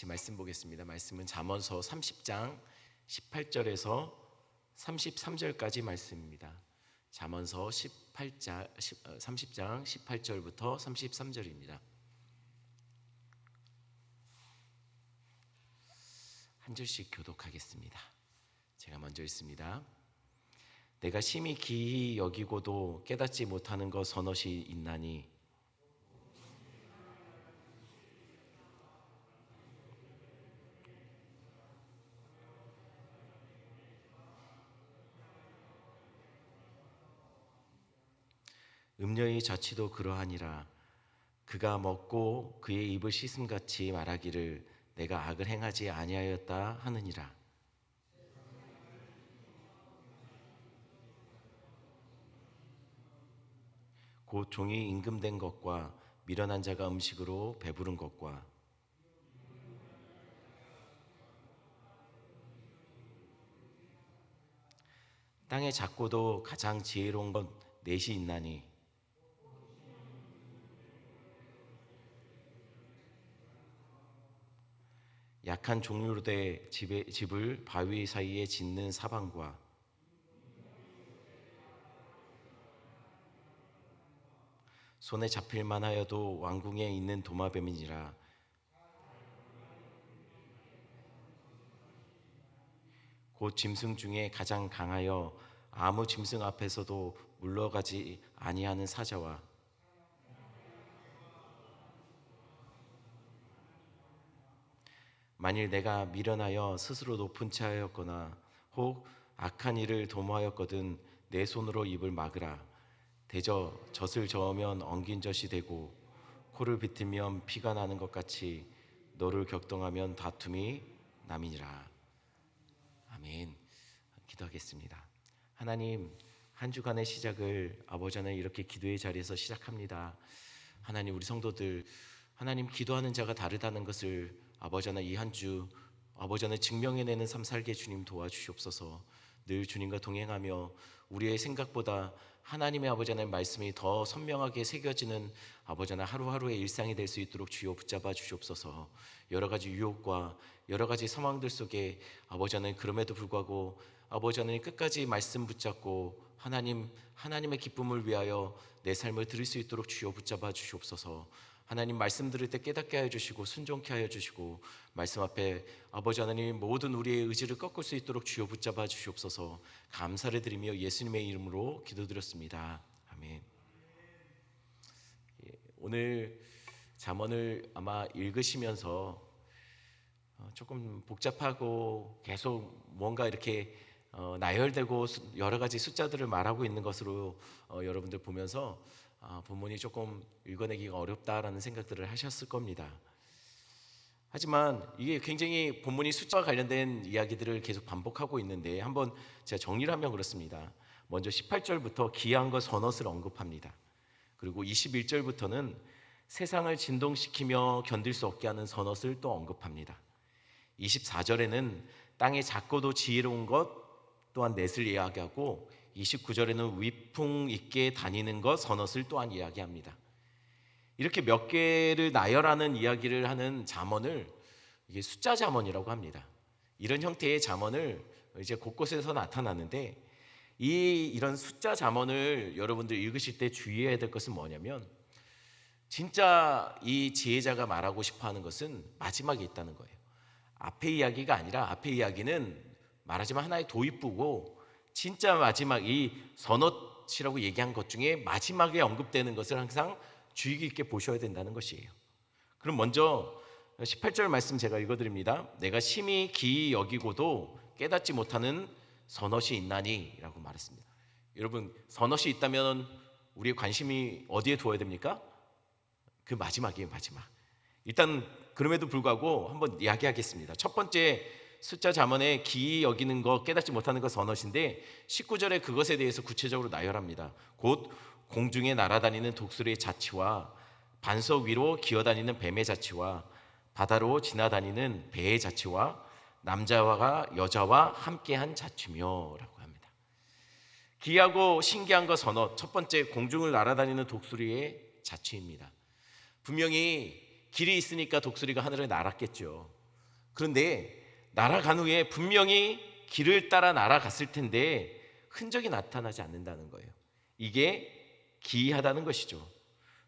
같이 말씀 보겠습니다. 말씀은 잠언서 30장 18절에서 33절까지 말씀입니다. 잠언서 30장 18절부터 33절입니다. 한 절씩 교독하겠습니다. 제가 먼저 읽습니다. 내가 심히 기이 여기고도 깨닫지 못하는 것 서너시 있나니 음녀의 자취도 그러하니라. 그가 먹고 그의 입을 씻음같이 말하기를 내가 악을 행하지 아니하였다 하느니라. 곧 종이 임금된 것과 미련한 자가 음식으로 배부른 것과 땅의 작고도 가장 지혜로운 것 넷이 있나니 약한 종류로 돼 집을 바위 사이에 짓는 사방과 손에 잡힐만 하여도 왕궁에 있는 도마뱀이니라. 곧 짐승 중에 가장 강하여 아무 짐승 앞에서도 물러가지 아니하는 사자와 만일 내가 미련하여 스스로 높은 채 하였거나 혹 악한 일을 도모하였거든 내 손으로 입을 막으라. 대저 젖을 저으면 엉긴 젖이 되고 코를 비틀면 피가 나는 것 같이 너를 격동하면 다툼이 남이니라. 아멘. 기도하겠습니다. 하나님, 한 주간의 시작을 아버지 하나님 이렇게 기도의 자리에서 시작합니다. 하나님, 우리 성도들 하나님 기도하는 자가 다르다는 것을 아버지 하나님 이 한 주 아버지 하나님 증명해내는 삶 살게 주님 도와주시옵소서. 늘 주님과 동행하며 우리의 생각보다 하나님의 아버지 하나님 말씀이 더 선명하게 새겨지는 아버지 하나님 하루하루의 일상이 될 수 있도록 주여 붙잡아 주시옵소서. 여러 가지 유혹과 여러 가지 상황들 속에 아버지 하나님 그럼에도 불구하고 아버지 하나님 끝까지 말씀 붙잡고 하나님의 기쁨을 위하여 내 삶을 드릴 수 있도록 주여 붙잡아 주시옵소서. 하나님 말씀 들을 때 깨닫게 하여 주시고 순종케 하여 주시고 말씀 앞에 아버지 하나님 모든 우리의 의지를 꺾을 수 있도록 주여 붙잡아 주시옵소서. 감사를 드리며 예수님의 이름으로 기도드렸습니다. 아멘. 오늘 잠언을 아마 읽으시면서 조금 복잡하고 계속 뭔가 이렇게 나열되고 여러 가지 숫자들을 말하고 있는 것으로 여러분들 보면서 본문이 조금 읽어내기가 어렵다라는 생각들을 하셨을 겁니다. 하지만 이게 굉장히 본문이 숫자와 관련된 이야기들을 계속 반복하고 있는데 한번 제가 정리를 하면 그렇습니다. 먼저 18절부터 기이한 것 서넛을 언급합니다. 그리고 21절부터는 세상을 진동시키며 견딜 수 없게 하는 서넛을 또 언급합니다. 24절에는 땅에 작고도 지혜로운 것 또한 넷을 이야기하고 29절에는 위풍 있게 다니는 것 서넛을 또한 이야기합니다. 이렇게 몇 개를 나열하는 이야기를 하는 잠언을 이게 숫자 잠언이라고 합니다. 이런 형태의 잠언을 이제 곳곳에서 나타나는데 이런 숫자 잠언을 여러분들 읽으실 때 주의해야 될 것은 뭐냐면 진짜 이 지혜자가 말하고 싶어하는 것은 마지막에 있다는 거예요. 앞의 이야기가 아니라 앞의 이야기는 말하자면 하나의 도입부고 진짜 마지막 이 서넛이라고 얘기한 것 중에 마지막에 언급되는 것을 항상 주의 깊게 보셔야 된다는 것이에요. 그럼 먼저 18절 말씀 제가 읽어드립니다. 내가 심히 기이 여기고도 깨닫지 못하는 서넛이 있나니 라고 말했습니다. 여러분 서넛이 있다면 우리의 관심이 어디에 두어야 됩니까? 그 마지막이에요. 마지막. 일단 그럼에도 불구하고 한번 이야기하겠습니다. 첫 번째 숫자 잠언에 기이 여기는 것 깨닫지 못하는 것 서넛인데 19절에 그것에 대해서 구체적으로 나열합니다. 곧 공중에 날아다니는 독수리의 자취와 반석 위로 기어다니는 뱀의 자취와 바다로 지나다니는 배의 자취와 남자와 여자와 함께한 자취며 라고 합니다. 기이하고 신기한 것 서넛, 첫 번째 공중을 날아다니는 독수리의 자취입니다. 분명히 길이 있으니까 독수리가 하늘을 날았겠죠. 그런데 날아간 후에 분명히 길을 따라 날아갔을 텐데 흔적이 나타나지 않는다는 거예요. 이게 기이하다는 것이죠.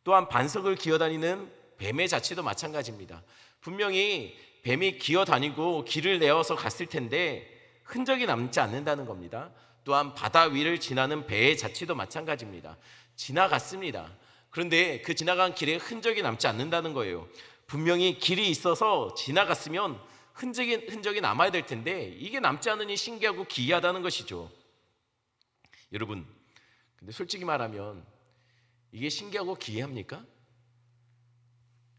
또한 반석을 기어다니는 뱀의 자체도 마찬가지입니다. 분명히 뱀이 기어다니고 길을 내어서 갔을 텐데 흔적이 남지 않는다는 겁니다. 또한 바다 위를 지나는 배의 자체도 마찬가지입니다. 지나갔습니다. 그런데 그 지나간 길에 흔적이 남지 않는다는 거예요. 분명히 길이 있어서 지나갔으면 흔적이 남아야 될 텐데 이게 남지 않으니 신기하고 기이하다는 것이죠. 여러분, 근데 솔직히 말하면 이게 신기하고 기이합니까?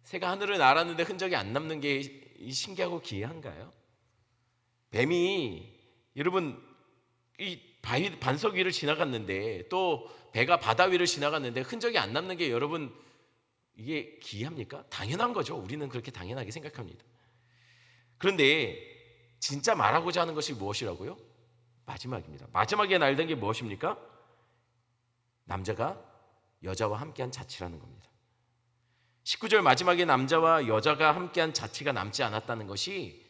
새가 하늘을 날았는데 흔적이 안 남는 게 신기하고 기이한가요? 뱀이 여러분 이 반석 위를 지나갔는데 또 배가 바다 위를 지나갔는데 흔적이 안 남는 게 여러분 이게 기이합니까? 당연한 거죠. 우리는 그렇게 당연하게 생각합니다. 그런데 진짜 말하고자 하는 것이 무엇이라고요? 마지막입니다. 마지막에 날된 게 무엇입니까? 남자가 여자와 함께한 자취라는 겁니다. 19절 마지막에 남자와 여자가 함께한 자취가 남지 않았다는 것이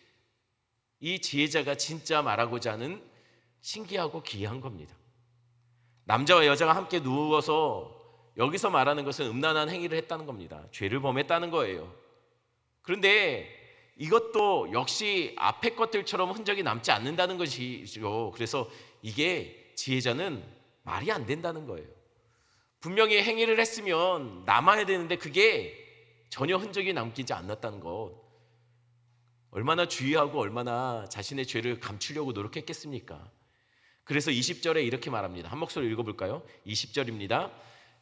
이 지혜자가 진짜 말하고자 하는 신기하고 기이한 겁니다. 남자와 여자가 함께 누워서 여기서 말하는 것은 음란한 행위를 했다는 겁니다. 죄를 범했다는 거예요. 그런데 이것도 역시 앞의 것들처럼 흔적이 남지 않는다는 것이죠. 그래서 이게 지혜자는 말이 안 된다는 거예요. 분명히 행위를 했으면 남아야 되는데 그게 전혀 흔적이 남기지 않았다는 것. 얼마나 주의하고 얼마나 자신의 죄를 감추려고 노력했겠습니까? 그래서 20절에 이렇게 말합니다. 한 목소리 읽어볼까요? 20절입니다.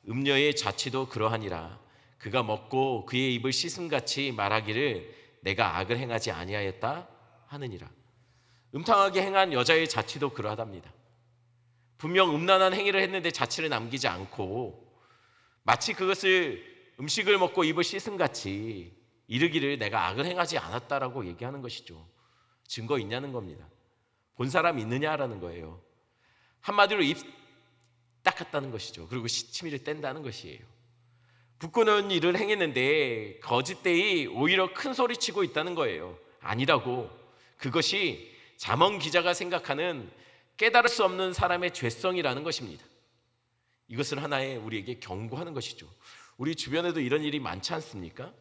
음녀의 자취도 그러하니라. 그가 먹고 그의 입을 씻음같이 말하기를 내가 악을 행하지 아니하였다 하느니라. 음탕하게 행한 여자의 자취도 그러하답니다. 분명 음란한 행위를 했는데 자취를 남기지 않고 마치 그것을 음식을 먹고 입을 씻음같이 이르기를 내가 악을 행하지 않았다라고 얘기하는 것이죠. 증거 있냐는 겁니다. 본 사람 있느냐라는 거예요. 한마디로 입 닦았다는 것이죠. 그리고 시치미를 뗀다는 것이에요. 부끄러운 일을 행했는데 거짓되이 오히려 큰 소리치고 있다는 거예요. 아니라고. 그것이 잠언 기자가 생각하는 깨달을 수 없는 사람의 죄성이라는 것입니다. 이것을 하나의 우리에게 경고하는 것이죠. 우리 주변에도 이런 일이 많지 않습니까?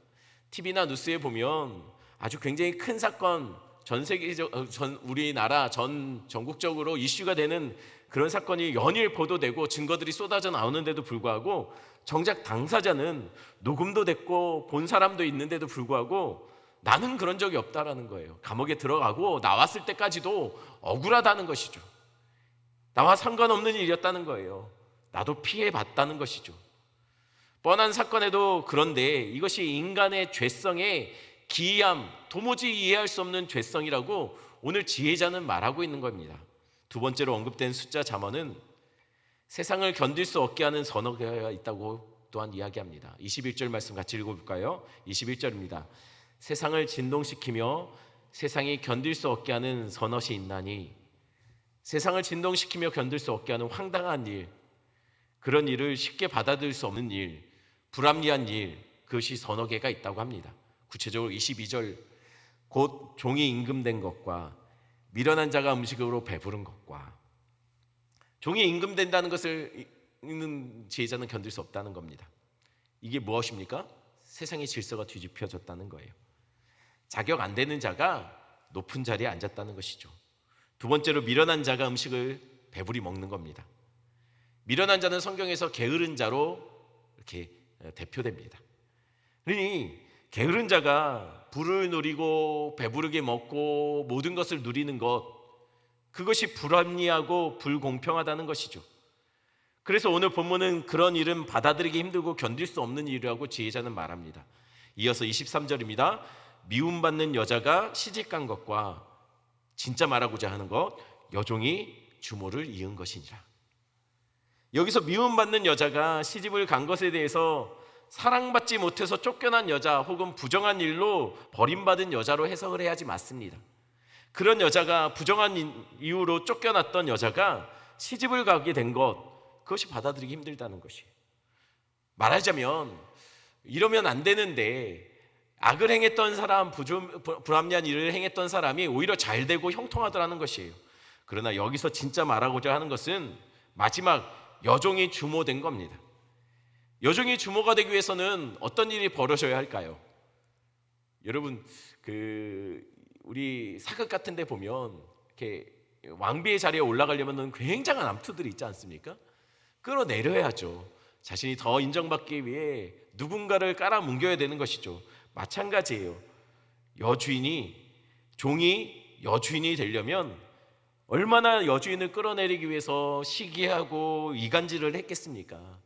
TV나 뉴스에 보면 아주 굉장히 큰 사건, 우리나라 전국적으로 이슈가 되는 그런 사건이 연일 보도되고 증거들이 쏟아져 나오는데도 불구하고 정작 당사자는 녹음도 됐고 본 사람도 있는데도 불구하고 나는 그런 적이 없다라는 거예요. 감옥에 들어가고 나왔을 때까지도 억울하다는 것이죠. 나와 상관없는 일이었다는 거예요. 나도 피해봤다는 것이죠. 뻔한 사건에도 그런데 이것이 인간의 죄성의 기이함, 도무지 이해할 수 없는 죄성이라고 오늘 지혜자는 말하고 있는 겁니다. 두 번째로 언급된 숫자 잠언은 세상을 견딜 수 없게 하는 선어가 있다고 또한 이야기합니다. 21절 말씀 같이 읽어볼까요? 21절입니다. 세상을 진동시키며 세상이 견딜 수 없게 하는 선엇이 있나니 세상을 진동시키며 견딜 수 없게 하는 황당한 일, 그런 일을 쉽게 받아들일 수 없는 일, 불합리한 일, 그것이 서너 개가 있다고 합니다. 구체적으로 22절 곧 종이 임금된 것과 미련한 자가 음식으로 배부른 것과 종이 임금된다는 것을 읽는 지혜자는 견딜 수 없다는 겁니다. 이게 무엇입니까? 세상의 질서가 뒤집혀졌다는 거예요. 자격 안 되는 자가 높은 자리에 앉았다는 것이죠. 두 번째로 미련한 자가 음식을 배부리 먹는 겁니다. 미련한 자는 성경에서 게으른 자로 이렇게 대표됩니다. 그러니 게으른 자가 부를 누리고 배부르게 먹고 모든 것을 누리는 것, 그것이 불합리하고 불공평하다는 것이죠. 그래서 오늘 본문은 그런 일은 받아들이기 힘들고 견딜 수 없는 일이라고 지혜자는 말합니다. 이어서 23절입니다. 미움받는 여자가 시집간 것과 진짜 말하고자 하는 것, 여종이 주모를 이은 것이니라. 여기서 미움받는 여자가 시집을 간 것에 대해서 사랑받지 못해서 쫓겨난 여자 혹은 부정한 일로 버림받은 여자로 해석을 해야지 맞습니다. 그런 여자가 부정한 이유로 쫓겨났던 여자가 시집을 가게 된 것, 그것이 받아들이기 힘들다는 것이에요. 말하자면 이러면 안 되는데 악을 행했던 사람, 불합리한 일을 행했던 사람이 오히려 잘 되고 형통하더라는 것이에요. 그러나 여기서 진짜 말하고자 하는 것은 마지막 여종이 주모된 겁니다. 여종이 주모가 되기 위해서는 어떤 일이 벌어져야 할까요? 여러분, 우리 사극 같은 데 보면 이렇게 왕비의 자리에 올라가려면 굉장한 암투들이 있지 않습니까? 끌어내려야죠. 자신이 더 인정받기 위해 누군가를 깔아뭉겨야 되는 것이죠. 마찬가지예요. 종이 여주인이 되려면 얼마나 여주인을 끌어내리기 위해서 시기하고 이간질을 했겠습니까?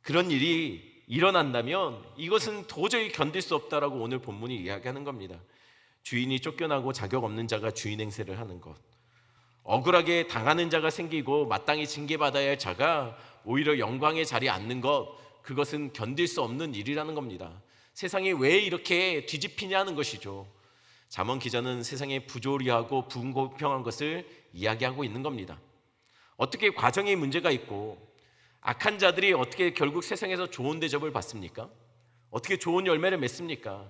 그런 일이 일어난다면 이것은 도저히 견딜 수 없다라고 오늘 본문이 이야기하는 겁니다. 주인이 쫓겨나고 자격 없는 자가 주인 행세를 하는 것, 억울하게 당하는 자가 생기고 마땅히 징계받아야 할 자가 오히려 영광의 자리에 앉는 것, 그것은 견딜 수 없는 일이라는 겁니다. 세상이 왜 이렇게 뒤집히냐는 것이죠. 잠언 기자는 세상의 부조리하고 불공평한 것을 이야기하고 있는 겁니다. 어떻게 과정에 문제가 있고 악한 자들이 어떻게 결국 세상에서 좋은 대접을 받습니까? 어떻게 좋은 열매를 맺습니까?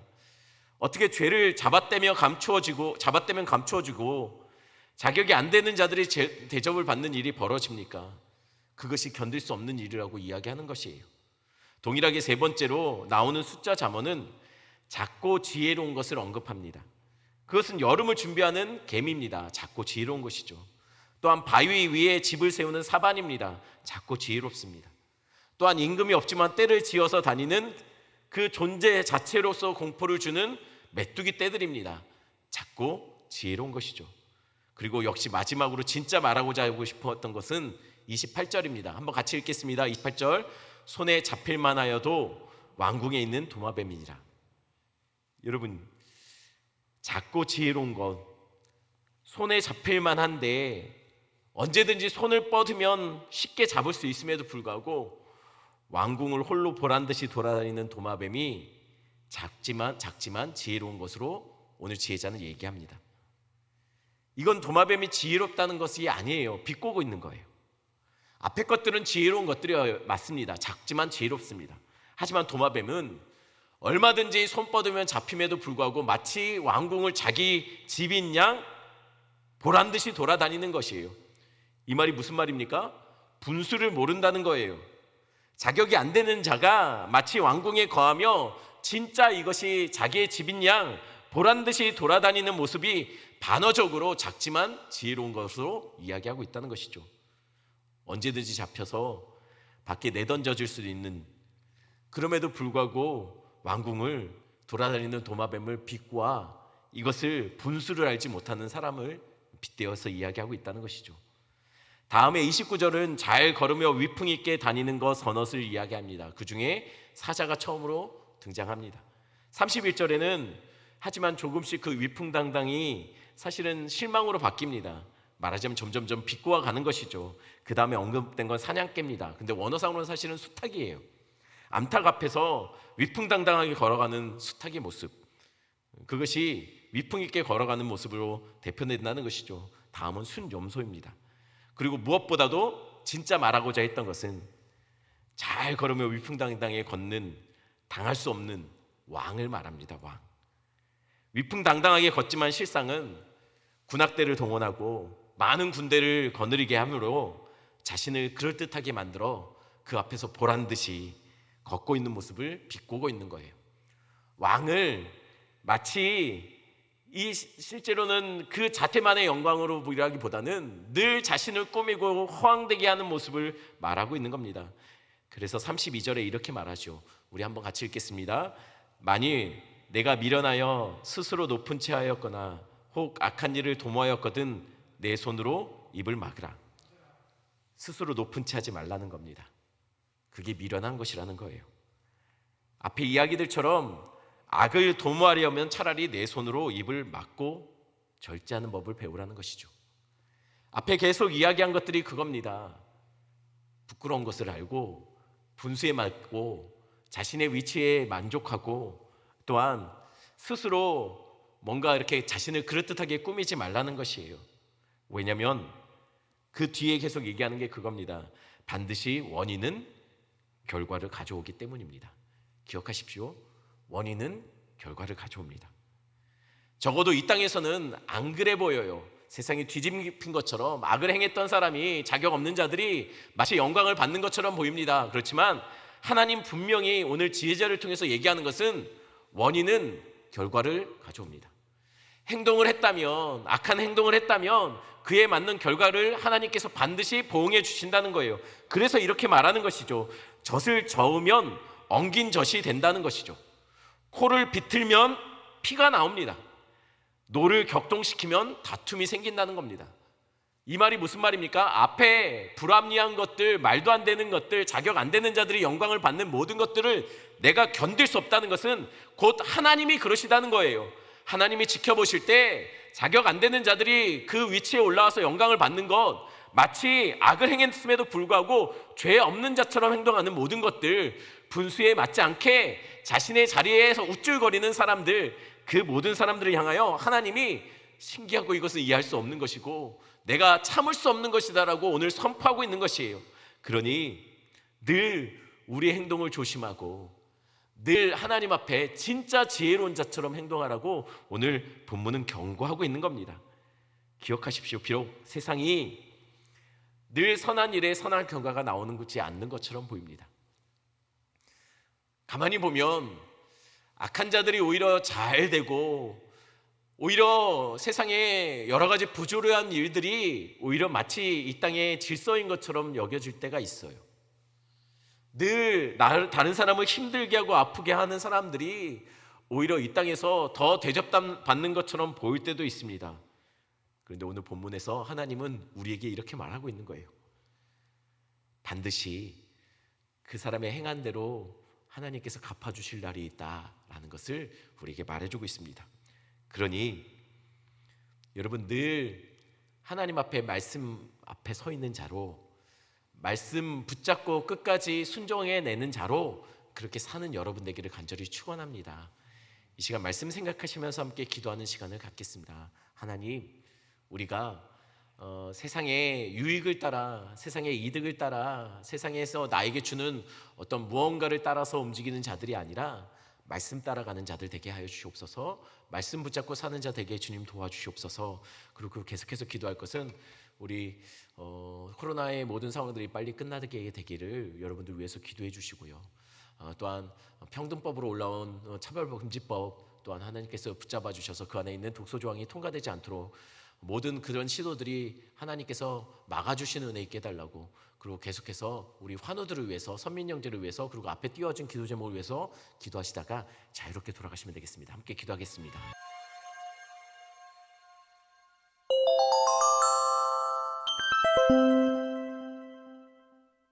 어떻게 죄를 잡아떼면 감추어지고 자격이 안 되는 자들이 대접을 받는 일이 벌어집니까? 그것이 견딜 수 없는 일이라고 이야기하는 것이에요. 동일하게 세 번째로 나오는 숫자 잠언은 작고 지혜로운 것을 언급합니다. 그것은 여름을 준비하는 개미입니다. 작고 지혜로운 것이죠. 또한 바위 위에 집을 세우는 사반입니다. 작고 지혜롭습니다. 또한 임금이 없지만 떼를 지어서 다니는 그 존재 자체로서 공포를 주는 메뚜기 떼들입니다. 작고 지혜로운 것이죠. 그리고 역시 마지막으로 진짜 말하고자 하고 싶었던 것은 28절입니다. 한번 같이 읽겠습니다. 28절, 손에 잡힐 만하여도 왕궁에 있는 도마뱀이니라. 여러분, 작고 지혜로운 것, 손에 잡힐 만한데 언제든지 손을 뻗으면 쉽게 잡을 수 있음에도 불구하고 왕궁을 홀로 보란듯이 돌아다니는 도마뱀이 작지만 지혜로운 것으로 오늘 지혜자는 얘기합니다. 이건 도마뱀이 지혜롭다는 것이 아니에요. 비꼬고 있는 거예요. 앞에 것들은 지혜로운 것들이 맞습니다. 작지만 지혜롭습니다. 하지만 도마뱀은 얼마든지 손 뻗으면 잡힘에도 불구하고 마치 왕궁을 자기 집인 양 보란듯이 돌아다니는 것이에요. 이 말이 무슨 말입니까? 분수를 모른다는 거예요. 자격이 안 되는 자가 마치 왕궁에 거하며 진짜 이것이 자기의 집인 양 보란듯이 돌아다니는 모습이 반어적으로 작지만 지혜로운 것으로 이야기하고 있다는 것이죠. 언제든지 잡혀서 밖에 내던져질 수 있는, 그럼에도 불구하고 왕궁을 돌아다니는 도마뱀을 비꼬아 이것을 분수를 알지 못하는 사람을 빗대어서 이야기하고 있다는 것이죠. 다음에 29절은 잘 걸으며 위풍 있게 다니는 것 선엇을 이야기합니다. 그 중에 사자가 처음으로 등장합니다. 31절에는 하지만 조금씩 그 위풍당당이 사실은 실망으로 바뀝니다. 말하자면 점점점 비꼬아 가는 것이죠. 그 다음에 언급된 건 사냥개입니다. 근데 원어상으로는 사실은 수탉이에요. 암탉 앞에서 위풍당당하게 걸어가는 수탉의 모습, 그것이 위풍 있게 걸어가는 모습으로 대표된다는 것이죠. 다음은 순염소입니다. 그리고 무엇보다도 진짜 말하고자 했던 것은 잘 걸으며 위풍당당하게 걷는, 당할 수 없는 왕을 말합니다. 왕. 위풍당당하게 걷지만 실상은 군악대를 동원하고 많은 군대를 거느리게 함으로 자신을 그럴듯하게 만들어 그 앞에서 보란듯이 걷고 있는 모습을 비꼬고 있는 거예요. 왕을 마치 실제로는 그 자태만의 영광으로 보기보다는 늘 자신을 꾸미고 허황되게 하는 모습을 말하고 있는 겁니다. 그래서 32절에 이렇게 말하죠. 우리 한번 같이 읽겠습니다. 만일 내가 미련하여 스스로 높은 채 하였거나 혹 악한 일을 도모하였거든 내 손으로 입을 막으라. 스스로 높은 채 하지 말라는 겁니다. 그게 미련한 것이라는 거예요. 앞에 이야기들처럼 악을 도모하려면 차라리 내 손으로 입을 막고 절제하는 법을 배우라는 것이죠. 앞에 계속 이야기한 것들이 그겁니다. 부끄러운 것을 알고 분수에 맞고 자신의 위치에 만족하고 또한 스스로 뭔가 이렇게 자신을 그럴듯하게 꾸미지 말라는 것이에요. 왜냐하면 그 뒤에 계속 얘기하는 게 그겁니다. 반드시 원인은 결과를 가져오기 때문입니다. 기억하십시오. 원인은 결과를 가져옵니다. 적어도 이 땅에서는 안 그래 보여요. 세상이 뒤집힌 것처럼 악을 행했던 사람이, 자격 없는 자들이 마치 영광을 받는 것처럼 보입니다. 그렇지만 하나님 분명히 오늘 지혜자를 통해서 얘기하는 것은 원인은 결과를 가져옵니다. 행동을 했다면, 악한 행동을 했다면 그에 맞는 결과를 하나님께서 반드시 보응해 주신다는 거예요. 그래서 이렇게 말하는 것이죠. 젖을 저으면 엉긴 젖이 된다는 것이죠. 코를 비틀면 피가 나옵니다. 노를 격동시키면 다툼이 생긴다는 겁니다. 이 말이 무슨 말입니까? 앞에 불합리한 것들, 말도 안 되는 것들, 자격 안 되는 자들이 영광을 받는 모든 것들을 내가 견딜 수 없다는 것은 곧 하나님이 그러시다는 거예요. 하나님이 지켜보실 때 자격 안 되는 자들이 그 위치에 올라와서 영광을 받는 것, 마치 악을 행했음에도 불구하고 죄 없는 자처럼 행동하는 모든 것들, 분수에 맞지 않게 자신의 자리에서 우쭐거리는 사람들, 그 모든 사람들을 향하여 하나님이 신기하고 이것은 이해할 수 없는 것이고 내가 참을 수 없는 것이다라고 오늘 선포하고 있는 것이에요. 그러니 늘 우리의 행동을 조심하고 늘 하나님 앞에 진짜 지혜로운 자처럼 행동하라고 오늘 본문은 경고하고 있는 겁니다. 기억하십시오. 비록 세상이 늘 선한 일에 선한 결과가 나오는 것이 않는 것처럼 보입니다. 가만히 보면 악한 자들이 오히려 잘 되고 오히려 세상에 여러 가지 부조리한 일들이 오히려 마치 이 땅의 질서인 것처럼 여겨질 때가 있어요. 늘 다른 사람을 힘들게 하고 아프게 하는 사람들이 오히려 이 땅에서 더 대접받는 것처럼 보일 때도 있습니다. 그런데 오늘 본문에서 하나님은 우리에게 이렇게 말하고 있는 거예요. 반드시 그 사람의 행한 대로 하나님께서 갚아주실 날이 있다라는 것을 우리에게 말해주고 있습니다. 그러니 여러분 늘 하나님 앞에 말씀 앞에 서 있는 자로, 말씀 붙잡고 끝까지 순종해내는 자로 그렇게 사는 여러분 되기를 간절히 축원합니다. 이 시간 말씀 생각하시면서 함께 기도하는 시간을 갖겠습니다. 하나님, 우리가 세상의 유익을 따라, 세상의 이득을 따라, 세상에서 나에게 주는 어떤 무언가를 따라서 움직이는 자들이 아니라 말씀 따라가는 자들 되게 하여 주시옵소서. 말씀 붙잡고 사는 자 되게 주님 도와주시옵소서. 그리고 계속해서 기도할 것은 우리 코로나의 모든 상황들이 빨리 끝나게 되기를 여러분들 위해서 기도해 주시고요. 또한 평등법으로 올라온 차별금지법 또한 하나님께서 붙잡아 주셔서 그 안에 있는 독소 조항이 통과되지 않도록 모든 그런 시도들이 하나님께서 막아주시는 은혜 있게 해달라고, 그리고 계속해서 우리 환우들을 위해서, 선민 형제를 위해서, 그리고 앞에 띄워진 기도 제목을 위해서 기도하시다가 자유롭게 돌아가시면 되겠습니다. 함께 기도하겠습니다.